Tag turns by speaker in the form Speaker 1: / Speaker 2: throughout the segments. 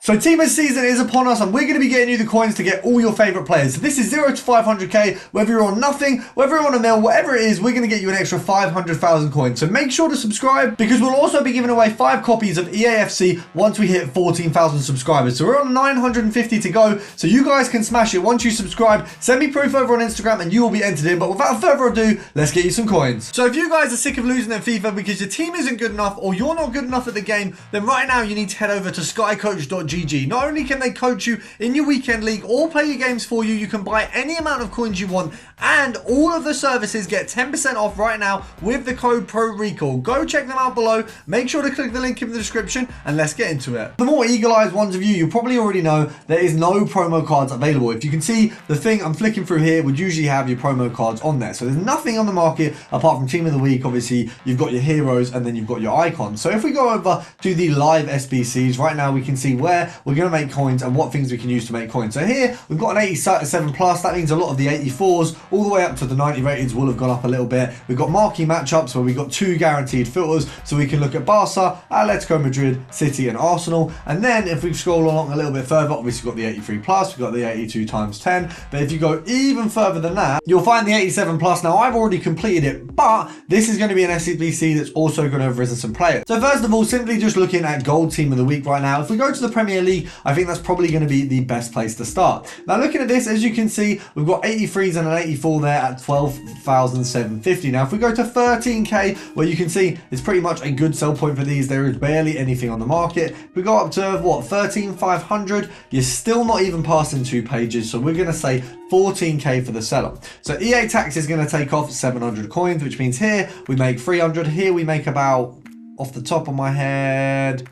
Speaker 1: So Teamers season is upon us and we're going to be getting you the coins to get all your favourite players. So this is 0 to 500k, whether you're on nothing, whether you're on a mil, whatever it is, we're going to get you an extra 500,000 coins. So make sure to subscribe because we'll also be giving away 5 copies of EAFC once we hit 14,000 subscribers. So we're on 950 to go. So you guys can smash it once you subscribe. Send me proof over on Instagram and you will be entered in. But without further ado, let's get you some coins. So if you guys are sick of losing in FIFA because your team isn't good enough or you're not good enough at the game, then right now you need to head over to Skycoach.gg. Not only can they coach you in your weekend league or play your games for you, you can buy any amount of coins you want, and all of the services get 10% off right now with the code PRORECALL. Go check them out below. Make sure to click the link in the description and let's get into it. The more eagle-eyed ones of you probably already know there is no promo cards available. If you can see, the thing I'm flicking through here would usually have your promo cards on there. So there's nothing on the market apart from Team of the Week. Obviously, you've got your heroes and then you've got your icons. So if we go over to the live SBCs, right now we can see where we're going to make coins and what things we can use to make coins. So here we've got an 87 plus. That means a lot of the 84s all the way up to the 90 rateds will have gone up a little bit. We've got marquee matchups where we've got 2 guaranteed filters, so we can look at Barca, Atletico Madrid, City and Arsenal. And then if we scroll along a little bit further, obviously we've got the 83 plus, we've got the 82 times 10. But if you go even further than that, you'll find the 87 plus. Now I've already completed it, but this is going to be an SBC that's also going to have risen some players. So first of all, simply just looking at gold team of the week right now. If we go to the Premier League, I think that's probably going to be the best place to start. Now looking at this, as you can see, we've got 83s and an 84 there at 12,750. Now if we go to 13k, where you can see it's pretty much a good sell point for these, there is barely anything on the market. If we go up to what, 13,500, you're still not even passing 2 pages, so we're going to say 14k for the seller. So EA tax is going to take off 700 coins, which means here we make 300. Here we make about, off the top of my head,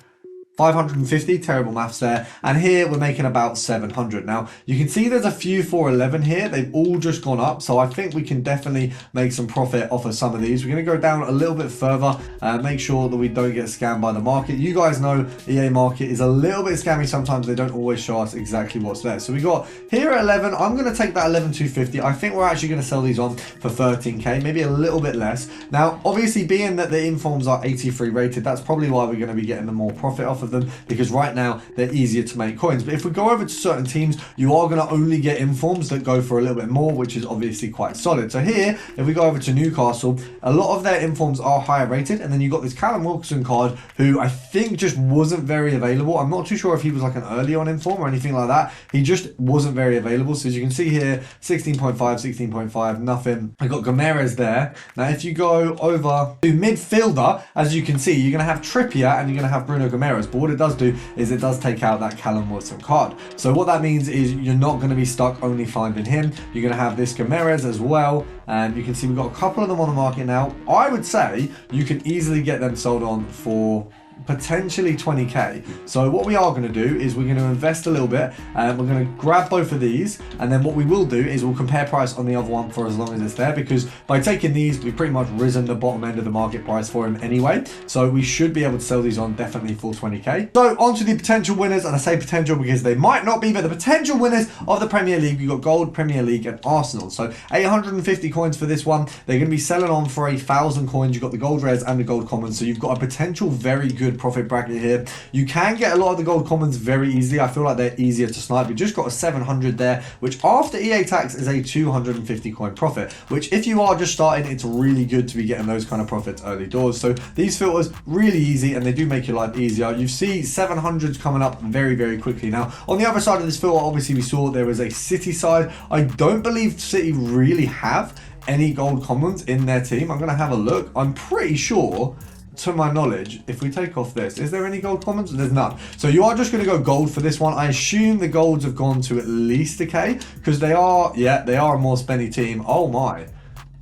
Speaker 1: 550, terrible maths there, and here we're making about 700. Now you can see there's a few 411 here, they've all just gone up, so I think we can definitely make some profit off of some of these. We're going to go down a little bit further, make sure that we don't get scammed by the market. You guys know EA market is a little bit scammy sometimes, they don't always show us exactly what's there. So we got here at 11, I'm going to take that 11,250. I think we're actually going to sell these on for 13k, maybe a little bit less. Now obviously being that the informs are 83 rated, that's probably why we're going to be getting the more profit off of them, because right now they're easier to make coins. But if we go over to certain teams, you are going to only get informs that go for a little bit more, which is obviously quite solid. So here, if we go over to Newcastle, a lot of their informs are higher rated, and then you've got this Callum Wilson card, who I think just wasn't very available. I'm not too sure if he was like an early on inform or anything like that. He just wasn't very available. So as you can see here, 16.5, 16.5, nothing. I got Gomeres there. Now if you go over to midfielder, as you can see, you're going to have Trippier and you're going to have Bruno Gomeres. But what it does do is it does take out that Callum Wilson card. So what that means is you're not going to be stuck only finding him. You're going to have this Gomeres as well. And you can see we've got a couple of them on the market now. I would say you can easily get them sold on for potentially 20k. So what we are going to do is we're going to invest a little bit and we're going to grab both of these, and then what we will do is we'll compare price on the other one for as long as it's there, because by taking these we've pretty much risen the bottom end of the market price for him anyway, so we should be able to sell these on definitely for 20k. So on to the potential winners, and I say potential because they might not be, but the potential winners of the Premier League. We've got Gold, Premier League and Arsenal. So 850 coins for this one. They're going to be selling on for 1,000 coins. You've got the gold rares and the gold commons, so you've got a potential very good profit bracket here. You can get a lot of the gold commons very easily. I feel like they're easier to snipe. We just got a 700 there, which after EA tax is a 250 coin profit, which if you are just starting, it's really good to be getting those kind of profits early doors. So these filters really easy and they do make your life easier. You see 700s coming up very quickly. Now on the other side of this filter, obviously we saw there was a City side. I don't believe City really have any gold commons in their team. I'm going to have a look. I'm pretty sure, to my knowledge, if we take off this, is there any gold commons? There's none. So you are just going to go gold for this one. I assume the golds have gone to at least a K, because they are, yeah, they are a more spenny team. Oh my.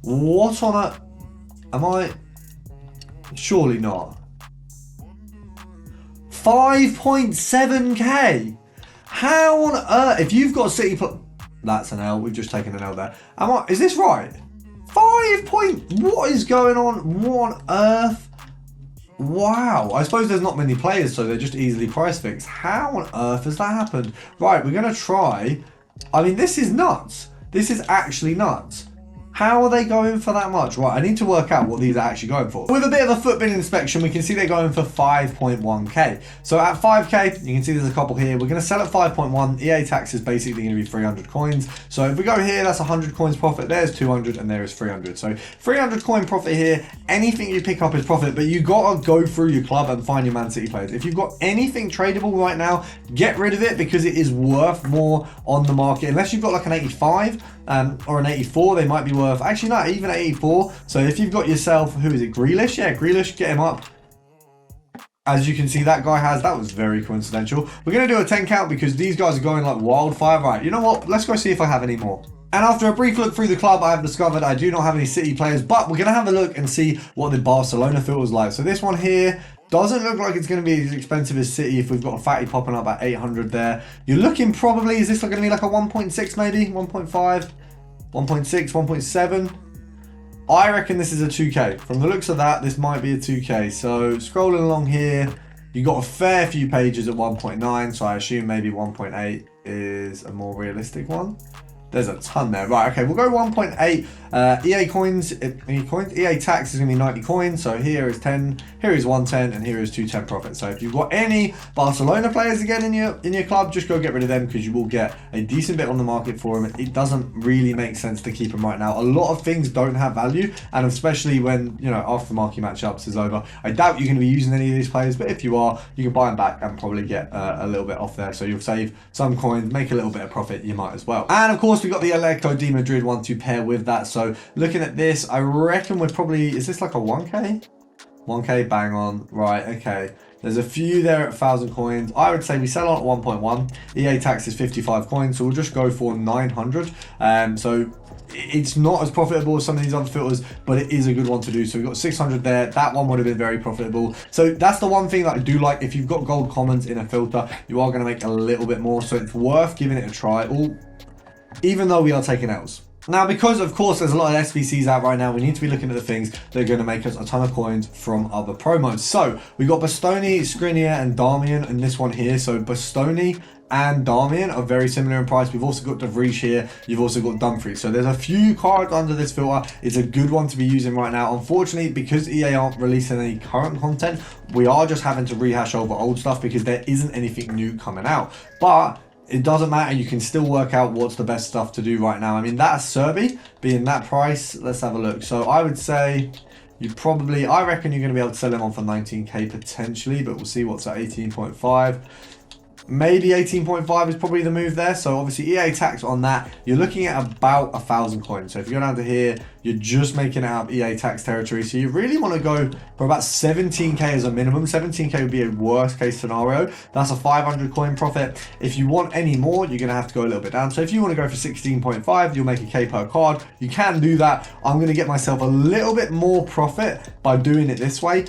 Speaker 1: What on a... Am I... Surely not. 5.7k. How on earth? If you've got City... That's an L. We've just taken an L there. Is this right? 5 point... What is going on? What on earth? Wow. I suppose there's not many players, so they're just easily price fixed. How on earth has that happened? Right, we're going to try... I mean, this is nuts. This is actually nuts. How are they going for that much? Right, I need to work out what these are actually going for. With a bit of a foot bin inspection, we can see they're going for 5.1k. So at 5k, you can see there's a couple here. We're going to sell at 5.1. EA tax is basically going to be 300 coins. So if we go here, that's 100 coins profit. There's 200 and there is 300. So 300 coin profit here. Anything you pick up is profit, but you got to go through your club and find your Man City players. If you've got anything tradable right now, get rid of it because it is worth more on the market. Unless you've got like an 85 or an 84, they might be worth, actually not even 84. So if you've got yourself, who is it, Grealish? Yeah, Grealish, get him up. As you can see, that guy has, that was very coincidental. We're going to do a 10 count because these guys are going like wildfire. Right, you know what? Let's go see if I have any more. And after a brief look through the club, I have discovered I do not have any City players, but we're going to have a look and see what the Barcelona filter's like. So this one here doesn't look like it's going to be as expensive as City if we've got a fatty popping up at 800 there. You're looking probably, is this going to be like a 1.6 maybe? 1.5, 1.6, 1.7? I reckon this is a 2k. From the looks of that, this might be a 2k. So scrolling along here, you got a fair few pages at 1.9. So I assume maybe 1.8 is a more realistic one. There's a ton there. Right, okay, we'll go 1.8. EA coins, EA tax is going to be 90 coins. So here is 10, here is 110, and here is 210 profit. So if you've got any Barcelona players again in your club, just go get rid of them because you will get a decent bit on the market for them. It doesn't really make sense to keep them right now. A lot of things don't have value, and especially when, you know, after the marquee matchups is over, I doubt you're going to be using any of these players, but if you are, you can buy them back and probably get a little bit off there. So you'll save some coins, make a little bit of profit, you might as well. And of course, we got the Atletico de Madrid one to pair with that. So looking at this, I reckon we're probably, is this like a 1k? 1k, bang on. Right, okay. There's a few there at 1,000 coins. I would say we sell on at 1.1. EA tax is 55 coins, so we'll just go for 900. So it's not as profitable as some of these other filters, but it is a good one to do. So we've got 600 there. That one would have been very profitable. So that's the one thing that I do like. If you've got gold commons in a filter, you are going to make a little bit more. So it's worth giving it a try, even though we are taking L's. Now, because of course there's a lot of SBCs out right now, we need to be looking at the things that are going to make us a ton of coins from other promos. So we got Bastoni, Skriniar, and Darmian in this one here. So Bastoni and Darmian are very similar in price. We've also got De Vries here. You've also got Dumfries. So there's a few cards under this filter. It's a good one to be using right now. Unfortunately, because EA aren't releasing any current content, we are just having to rehash over old stuff because there isn't anything new coming out. But it doesn't matter, you can still work out what's the best stuff to do right now. I mean, that Serbi being that price, let's have a look. So I would say you probably, I reckon you're going to be able to sell him on for 19k potentially, but we'll see what's at 18.5. Maybe 18.5 is probably the move there. So obviously EA tax on that, you're looking at about 1,000 coins. So if you go down to here, you're just making it out of EA tax territory. So you really want to go for about 17k as a minimum. 17k would be a worst case scenario. That's a 500 coin profit. If you want any more, you're going to have to go a little bit down. So if you want to go for 16.5, you'll make a k per card. You can do that. I'm going to get myself a little bit more profit by doing it this way,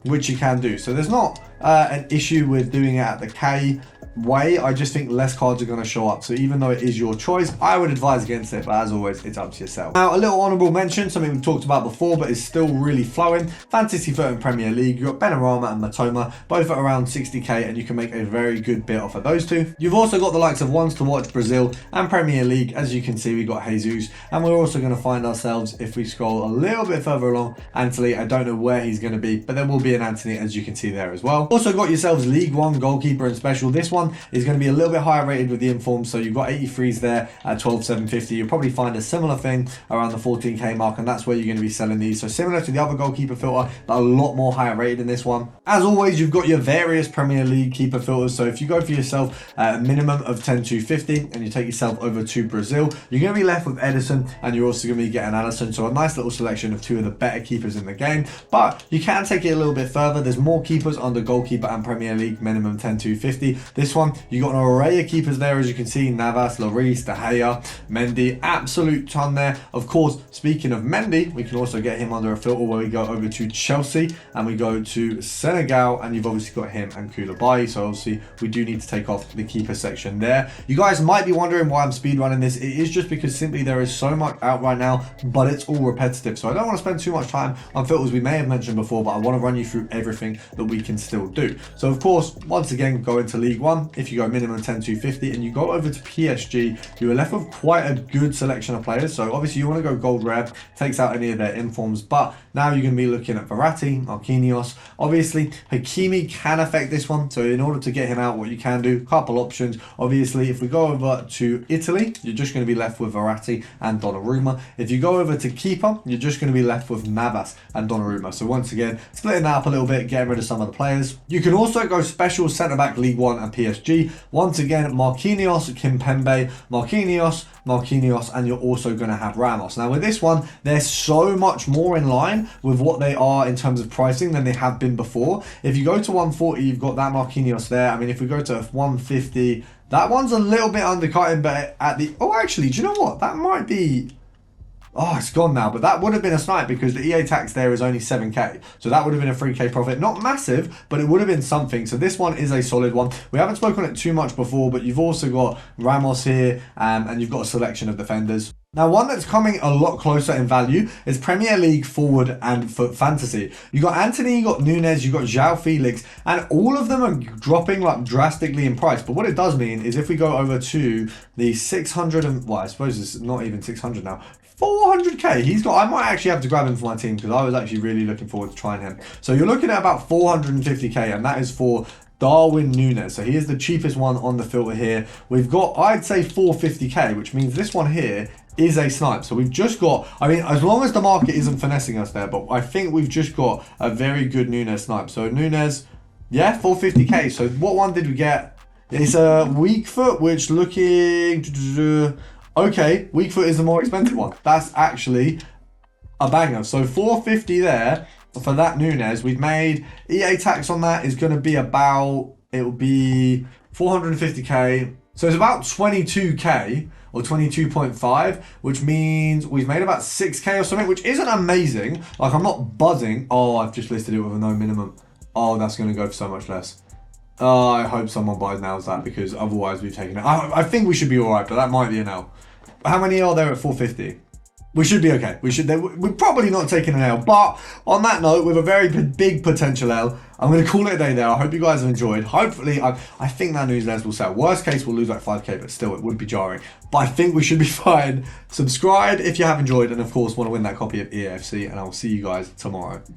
Speaker 1: which you can do. So there's not an issue with doing it at the K way. I just think less cards are going to show up. So even though it is your choice, I would advise against it, but as always, it's up to yourself. Now, a little honorable mention, something we've talked about before, but is still really flowing. Fantasy Foot and Premier League. You've got Benrahma and Matoma, both at around 60k, and you can make a very good bit off of those two. You've also got the likes of Ones to Watch, Brazil, and Premier League. As you can see, we got Jesus, and we're also going to find ourselves, if we scroll a little bit further along, Anthony. I don't know where he's going to be, but there will be an Anthony, as you can see there as well. Also got yourselves League One goalkeeper and special. This one is going to be a little bit higher rated with the informed, so you've got 83s there at 12,750. You'll probably find a similar thing around the 14k mark, and that's where you're going to be selling these. So similar to the other goalkeeper filter, but a lot more higher rated in this one. As always, you've got your various Premier League keeper filters. So if you go for yourself a minimum of 10,250 and you take yourself over to Brazil, you're going to be left with Edison, and you're also going to be getting Alisson. So a nice little selection of two of the better keepers in the game, but you can take it a little bit further. There's more keepers under goalkeeper and Premier League minimum 10,250. This one, you got an array of keepers there, as you can see. Navas, Lloris, De Gea, Mendy, absolute ton there. Of course, speaking of Mendy, we can also get him under a filter where we go over to Chelsea and we go to Senegal, and you've obviously got him and Koulibaly. So obviously we do need to take off the keeper section there. You guys might be wondering why I'm speed running this. It is just because simply there is so much out right now, but it's all repetitive. So I don't want to spend too much time on filters we may have mentioned before, but I want to run you through everything that we can still will do. So of course, once again, go into League One. If you go minimum 10,250 and you go over to PSG, you are left with quite a good selection of players. So obviously you want to go gold rare, takes out any of their informs, but now you're going to be looking at Verratti, Marquinhos. Obviously, Hakimi can affect this one. So in order to get him out, what you can do, couple options. Obviously, if we go over to Italy, you're just going to be left with Verratti and Donnarumma. If you go over to keeper, you're just going to be left with Navas and Donnarumma. So once again, splitting that up a little bit, getting rid of some of the players. You can also go special centre-back League One and PSG. Once again, Marquinhos, Kimpembe, Marquinhos, and you're also going to have Ramos. Now with this one, they're so much more in line with what they are in terms of pricing than they have been before. If you go to 140, you've got that Marquinhos there. I mean, if we go to 150, that one's a little bit undercutting, but at the... Oh, actually, do you know what? That might be... Oh, it's gone now, but that would have been a snipe because the EA tax there is only 7k. So that would have been a 3k profit. Not massive, but it would have been something. So this one is a solid one. We haven't spoken on it too much before, but you've also got Ramos here and you've got a selection of defenders. Now, one that's coming a lot closer in value is Premier League forward and foot fantasy. You got Anthony, you got Nunes, you got João Felix, and all of them are dropping like drastically in price. But what it does mean is if we go over to the 600 and, well, I suppose it's not even 600 now, 400k. He's got, I might actually have to grab him for my team because I was actually really looking forward to trying him. So you're looking at about 450k, and that is for Darwin Nunes. So he is the cheapest one on the filter here. We've got, I'd say 450k, which means this one here is a snipe. So we've just got, I mean, as long as the market isn't finessing us there, but I think we've just got a very good Nunes snipe. So Nunes, yeah, 450k. So what one did we get? It's a weak foot, which looking... Okay, weak foot is the more expensive one. That's actually a banger. So 450 there for that Nunes. We've made EA tax on that is going to be about, it will be 450k. So it's about 22k or 22.5, which means we've made about 6k or something, which isn't amazing. Like, I'm not buzzing. Oh, I've just listed it with a no minimum. Oh, that's going to go for so much less. I hope someone buys nows that because otherwise we've taken it. I think we should be all right, but that might be an L. How many are there at 450? We should be okay. We're probably not taking an L. But on that note, with a very big potential L, I'm going to call it a day there. I hope you guys have enjoyed. Hopefully, I think that newsletter will sell. Worst case, we'll lose like 5k, but still, it would be jarring. But I think we should be fine. Subscribe if you have enjoyed, and of course, want to win that copy of EAFC, and I will see you guys tomorrow.